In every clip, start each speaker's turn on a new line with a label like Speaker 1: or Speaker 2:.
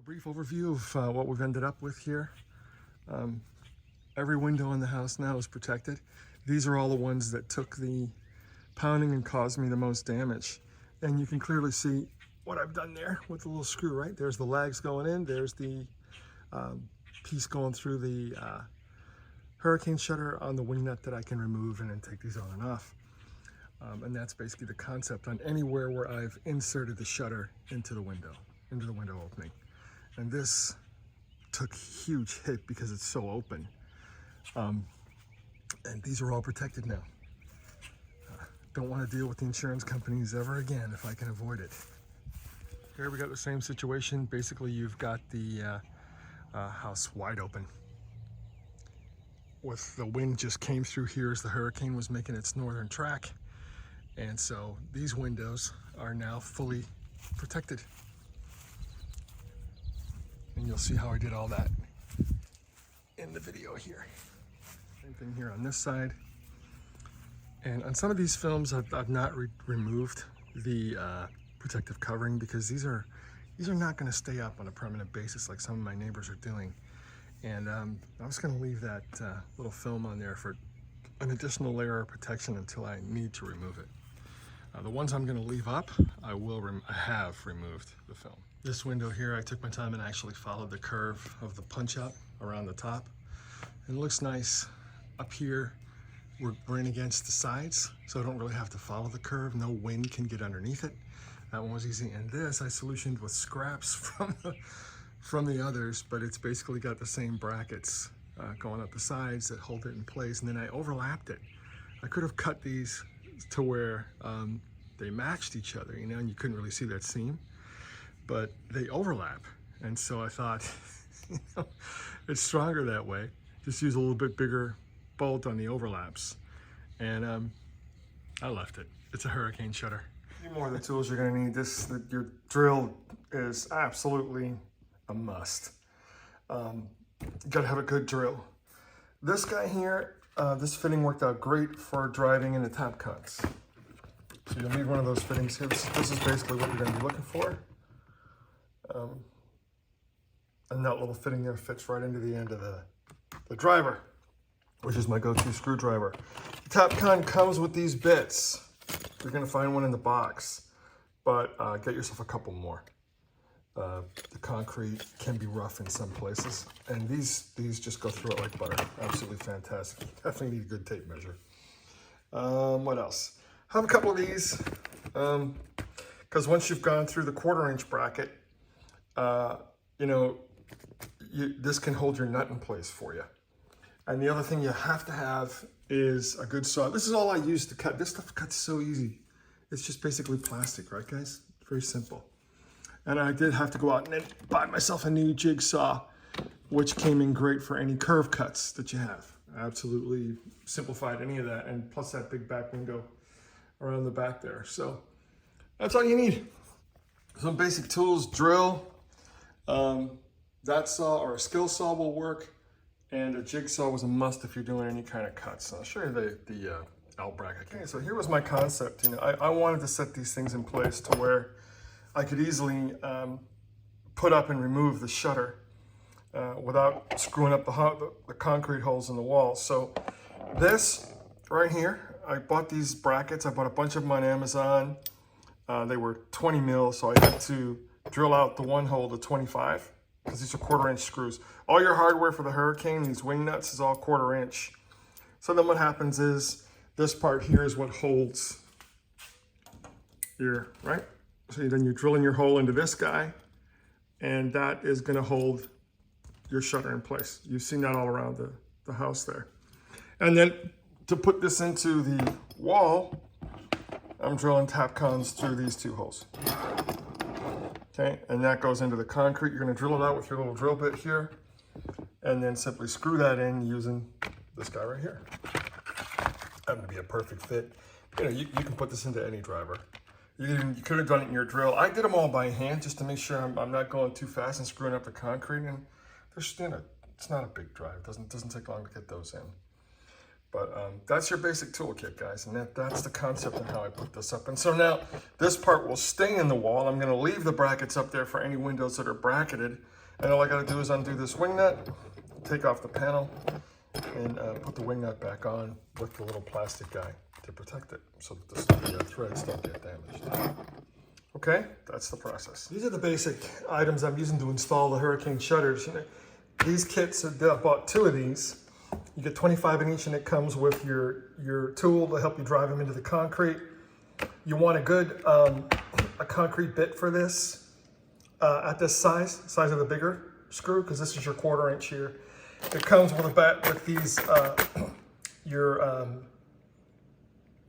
Speaker 1: A brief overview of what we've ended up with here. Every window in the house now is protected. These are all the ones that took the pounding and caused me the most damage. And you can clearly see what I've done there with the little screw, right? There's the legs going in, there's the piece going through the hurricane shutter on the wing nut that I can remove and then take these on and off. And that's basically the concept on anywhere where I've inserted the shutter into the window opening. And this took a huge hit because it's so open. And these are all protected now. Don't want to deal with the insurance companies ever again if I can avoid it. Here we got the same situation. Basically, you've got the house wide open. With the wind just came through here as the hurricane was making its northern track. And so these windows are now fully protected. And you'll see how I did all that in the video here. Same thing here on this side. And on some of these films, I've not removed the protective covering because these are not going to stay up on a permanent basis like some of my neighbors are doing. And I was going to leave that little film on there for an additional layer of protection until I need to remove it. The ones I'm going to leave up, I have removed the film. This window here, I took my time and actually followed the curve of the punch out around the top. And it looks nice. Up here, we're in against the sides, so I don't really have to follow the curve. No wind can get underneath it. That one was easy. And this I solutioned with scraps from the others, but it's basically got the same brackets going up the sides that hold it in place. And then I overlapped it. I could have cut these to where they matched each other, you know, and you couldn't really see that seam, but they overlap. And so I thought, you know, it's stronger that way. Just use a little bit bigger bolt on the overlaps. And I left it. It's a hurricane shutter. A few more of the tools you're gonna need. Your drill is absolutely a must. You gotta have a good drill. This guy here, this fitting worked out great for driving into top cuts. So you'll need one of those fittings here. This is basically what you're gonna be looking for. And that little fitting there fits right into the end of the driver, which is my go-to screwdriver. The top con comes with these bits. You're gonna find one in the box, but get yourself a couple more. The concrete can be rough in some places, and these just go through it like butter. Absolutely fantastic. Definitely need a good tape measure. What else? Have a couple of these, because once you've gone through the 1/4-inch bracket, you know, this can hold your nut in place for you. And the other thing you have to have is a good saw. This is all I use to cut. This stuff cuts so easy. It's just basically plastic, right, guys? Very simple. And I did have to go out and buy myself a new jigsaw, which came in great for any curve cuts that you have. Absolutely simplified any of that, and plus that big back window around the back there. So that's all you need. Some basic tools, drill, that saw or a skill saw will work, and a jigsaw was a must if you're doing any kind of cuts. I'll show you the L bracket. Okay, so here was my concept. You know, I wanted to set these things in place to where I could easily put up and remove the shutter without screwing up the concrete holes in the wall. So this right here, I bought these brackets. I bought a bunch of them on Amazon. They were 20 mil, so I had to drill out the one hole to 25 because these are 1/4-inch screws. All your hardware for the hurricane, these wing nuts, is all 1/4-inch. So then what happens is this part here is what holds your, right? So then you're drilling your hole into this guy, and that is gonna hold your shutter in place. You've seen that all around the house there. And then to put this into the wall, I'm drilling tap cons through these 2 holes. Okay, and that goes into the concrete. You're gonna drill it out with your little drill bit here, and then simply screw that in using this guy right here. That would be a perfect fit. You know, you can put this into any driver. You could have done it in your drill. I did them all by hand just to make sure I'm not going too fast and screwing up the concrete. And there's, you know, it's not a big drive. It doesn't take long to get those in. But that's your basic toolkit, guys, and that's the concept and how I put this up. And so now this part will stay in the wall. I'm gonna leave the brackets up there for any windows that are bracketed. And all I gotta do is undo this wing nut, take off the panel, and put the wing nut back on with the little plastic guy to protect it so that the threads don't get damaged. Okay, that's the process. These are the basic items I'm using to install the Hurricane shutters. You know, these kits, I bought 2 of these. You get 25 in each, and it comes with your tool to help you drive them into the concrete. You want a good a concrete bit for this at this size of the bigger screw, because this is your 1/4 inch here. It comes with these your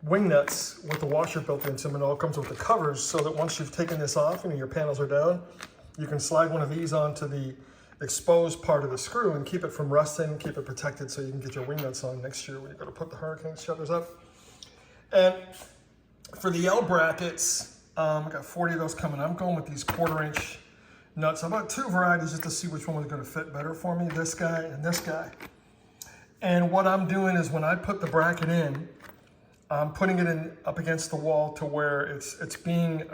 Speaker 1: wing nuts with the washer built into them, and it all comes with the covers, so that once you've taken this off and your panels are down, you can slide one of these onto the exposed part of the screw and keep it from rusting, keep it protected, so you can get your wing nuts on next year when you go to put the Hurricane shutters up. And for the L brackets, I got 40 of those coming. I'm going with these 1/4 inch nuts. I bought 2 varieties just to see which one was going to fit better for me, this guy and this guy. And what I'm doing is when I put the bracket in, I'm putting it in up against the wall to where it's being,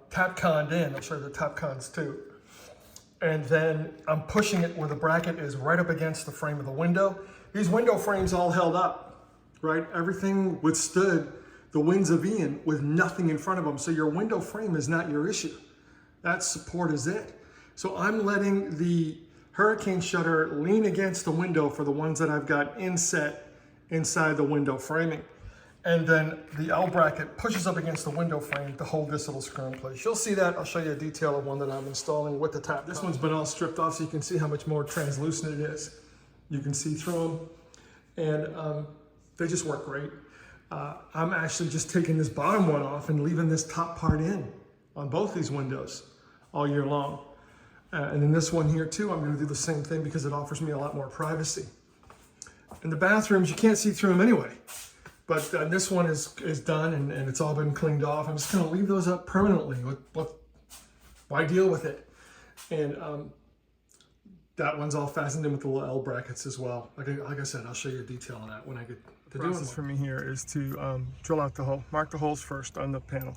Speaker 1: tap-conned in. I'll show you the tap-cons too. And then I'm pushing it where the bracket is right up against the frame of the window. These window frames all held up, right? Everything withstood the winds of Ian with nothing in front of them. So your window frame is not your issue. That support is it. So I'm letting the Hurricane shutter lean against the window for the ones that I've got inset inside the window framing. And then the L bracket pushes up against the window frame to hold this little screw in place. You'll see that. I'll show you a detail of one that I'm installing with the tap. This one's been all stripped off so you can see how much more translucent it is. You can see through them, and they just work great. I'm actually just taking this bottom one off and leaving this top part in on both these windows all year long. And then this one here too, I'm gonna do the same thing because it offers me a lot more privacy. In the bathrooms, you can't see through them anyway. But this one is done and it's all been cleaned off. I'm just gonna leave those up permanently. Why deal with it? And that one's all fastened in with the little L brackets as well. Like I said, I'll show you a detail on that when I get to doing it. The process for me here is to drill out the hole. Mark the holes first on the panel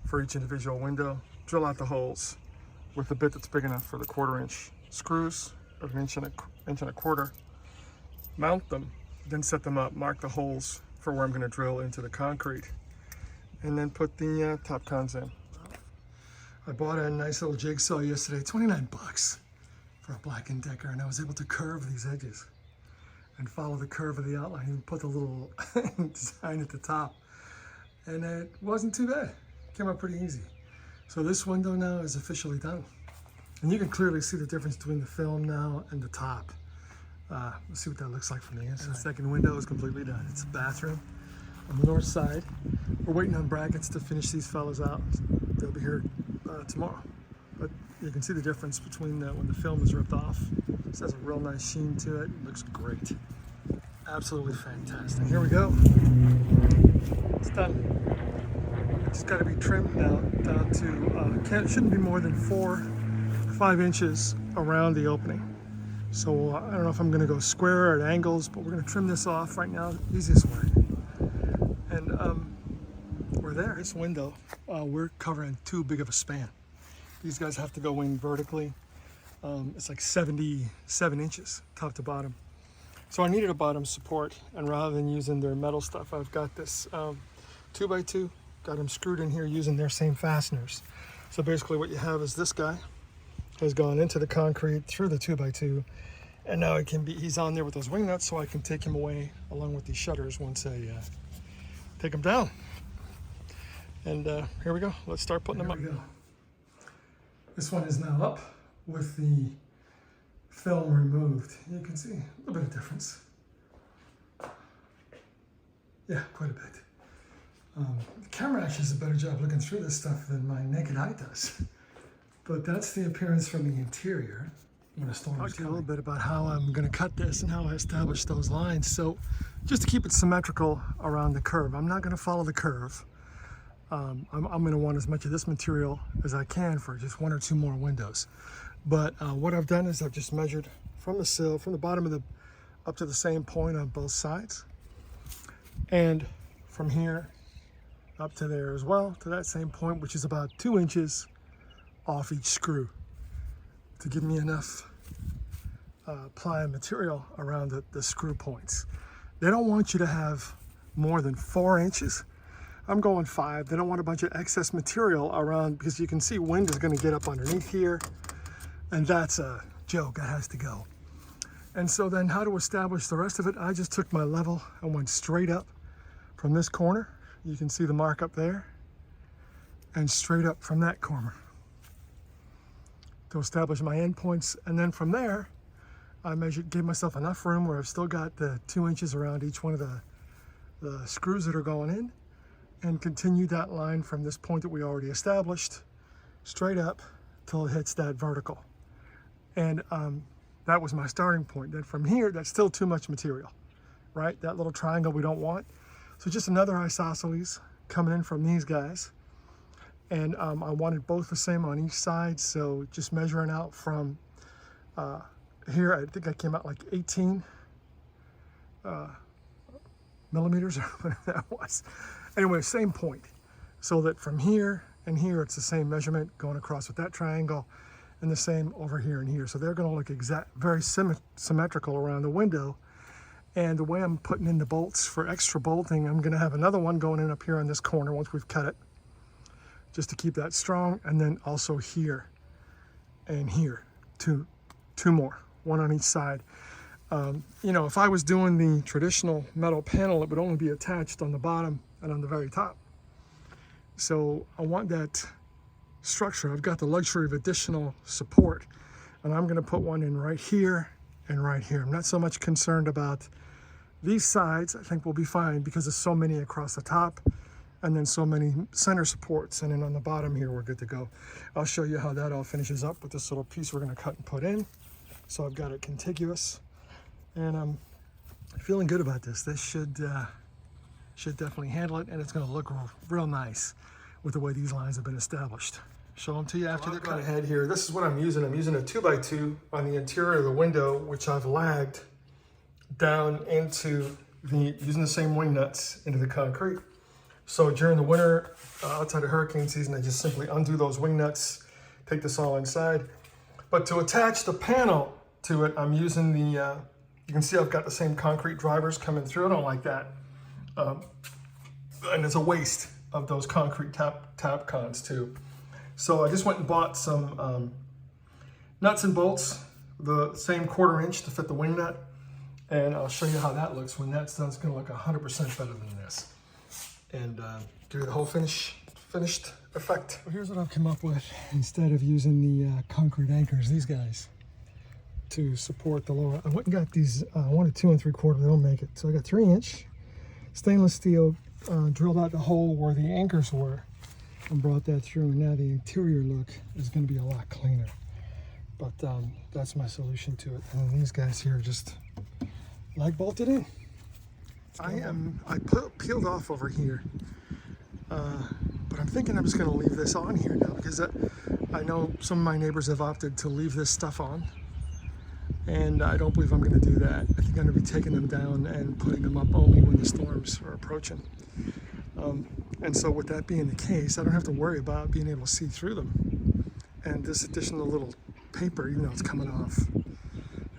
Speaker 1: for each individual window. Drill out the holes with a bit that's big enough for the 1/4 inch screws of 1 inch and a quarter. Mount them, then set them up. Mark the holes for where I'm going to drill into the concrete, and then put the top cons in. I bought a nice little jigsaw yesterday, 29 bucks for a Black & Decker, and I was able to curve these edges and follow the curve of the outline and put the little design at the top, and it wasn't too bad. It came out pretty easy. So this window now is officially done, and you can clearly see the difference between the film now and the top. Let's see what that looks like from the inside. And the second window is completely done. It's a bathroom on the north side. We're waiting on brackets to finish these fellas out. They'll be here tomorrow. But you can see the difference between when the film is ripped off. This has a real nice sheen to it. It looks great. Absolutely fantastic. Here we go. It's done. It's got to be trimmed now down to, shouldn't be more than 4 or 5 inches around the opening. So I don't know if I'm going to go square or at angles, but we're going to trim this off right now, the easiest way. And we're there. This window, we're covering too big of a span. These guys have to go in vertically. It's like 77 inches, top to bottom. So I needed a bottom support, and rather than using their metal stuff, I've got this 2x2, got them screwed in here using their same fasteners. So basically what you have is this guy has gone into the concrete through the 2x2, and now he's on there with those wing nuts, so I can take him away along with these shutters once I take them down. And here we go. Let's start putting them up. This one is now up with the film removed. You can see a little bit of difference. Yeah, quite a bit. The camera actually does a better job looking through this stuff than my naked eye does. But that's the appearance from the interior. I'm going to talk a little bit about how I'm going to cut this and how I establish those lines. So just to keep it symmetrical around the curve, I'm not going to follow the curve. I'm going to want as much of this material as I can for just 1 or 2 more windows. But what I've done is I've just measured from the sill, from the bottom up to the same point on both sides. And from here up to there as well, to that same point, which is about 2 inches off each screw to give me enough ply and material around the screw points. They don't want you to have more than 4 inches. I'm going 5. They don't want a bunch of excess material around, because you can see wind is going to get up underneath here, and that's a joke. That has to go. And so then how to establish the rest of it, I just took my level and went straight up from this corner. You can see the mark up there, and straight up from that corner to establish my endpoints. And then from there, I gave myself enough room where I've still got the 2 inches around each one of the screws that are going in, and continue that line from this point that we already established straight up till it hits that vertical. And that was my starting point. Then from here, that's still too much material, right? That little triangle we don't want. So just another isosceles coming in from these guys. And I wanted both the same on each side, so just measuring out from here, I think I came out like 18 millimeters or whatever that was. Anyway, same point. So that from here and here, it's the same measurement going across with that triangle, and the same over here and here. So they're gonna look very symmetrical around the window. And the way I'm putting in the bolts for extra bolting, I'm gonna have another one going in up here on this corner once we've cut it, just to keep that strong. And then also here and here, two more, one on each side. You know, if I was doing the traditional metal panel, it would only be attached on the bottom and on the very top. So I want that structure. I've got the luxury of additional support, and I'm gonna put one in right here and right here. I'm not so much concerned about these sides. I think we'll be fine because there's so many across the top, and then so many center supports, and then on the bottom here we're good to go. I'll show you how that all finishes up with this little piece we're going to cut and put in. So I've got it contiguous, and I'm feeling good about this. This should definitely handle it, and it's going to look real nice with the way these lines have been established. Show them to you after they're cut. Ahead here, this is what I'm using. I'm using a 2x2 on the interior of the window, which I've lagged down into using the same wing nuts into the concrete. So during the winter, outside of hurricane season, I just simply undo those wing nuts, take this all inside. But to attach the panel to it, I'm using the, you can see I've got the same concrete drivers coming through. I don't like that. And it's a waste of those concrete tab cons too. So I just went and bought some nuts and bolts, the same 1/4 inch to fit the wing nut. And I'll show you how that looks when that's done. It's gonna look 100% better than this. And give you the whole finished effect. Well, here's what I've come up with. Instead of using the concrete anchors, these guys, to support the lower, I went and got these, I wanted 2 3/4, they don't make it. So I got 3-inch stainless steel, drilled out the hole where the anchors were, and brought that through, and now the interior look is going to be a lot cleaner. But that's my solution to it. And these guys here just like bolted in. I peeled off over here, but I'm thinking I'm just going to leave this on here now, because I know some of my neighbors have opted to leave this stuff on, and I don't believe I'm going to do that. I think I'm going to be taking them down and putting them up only when the storms are approaching. And so with that being the case, I don't have to worry about being able to see through them. And this additional little paper, even though it's coming off,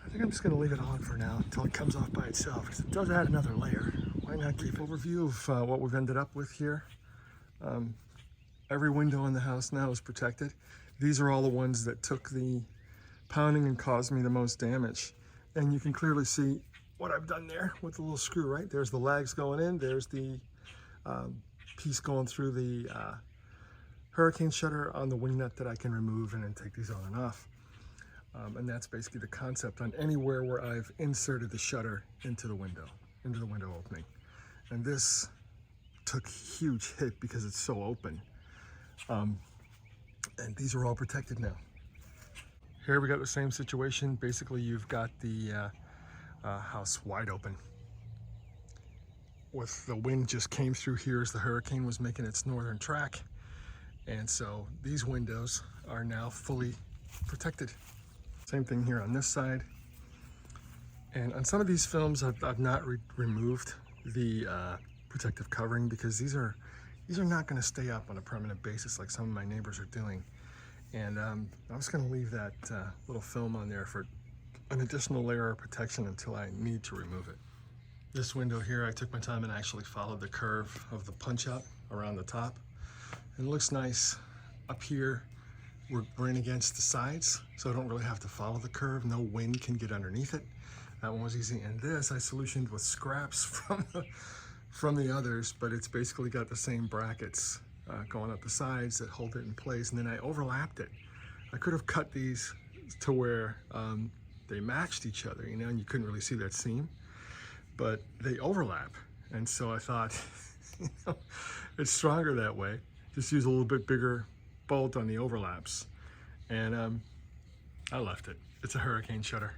Speaker 1: I think I'm just going to leave it on for now until it comes off by itself, because it does add another layer. Why not keep an overview of what we've ended up with here? Every window in the house now is protected. These are all the ones that took the pounding and caused me the most damage. And you can clearly see what I've done there with the little screw, right? There's the lags going in, there's the piece going through the hurricane shutter on the wing nut that I can remove and then take these on and off. And that's basically the concept on anywhere where I've inserted the shutter into the window opening. And this took a huge hit because it's so open. And these are all protected now. Here we got the same situation. Basically, you've got the house wide open. With the wind just came through here as the hurricane was making its northern track. And so these windows are now fully protected. Same thing here on this side. And on some of these films, I've not removed the protective covering because these are not going to stay up on a permanent basis like some of my neighbors are doing. And I was going to leave that little film on there for an additional layer of protection until I need to remove it. This window here, I took my time and actually followed the curve of the punch out around the top. And it looks nice. Up here, we're in against the sides, so I don't really have to follow the curve. No wind can get underneath it. That one was easy. And this I solutioned with scraps from the others, but it's basically got the same brackets going up the sides that hold it in place. And then I overlapped it. I could have cut these to where they matched each other, you know, and you couldn't really see that seam, but they overlap. And so I thought, you know, it's stronger that way. Just use a little bit bigger bolt on the overlaps. And I left it. It's a hurricane shutter.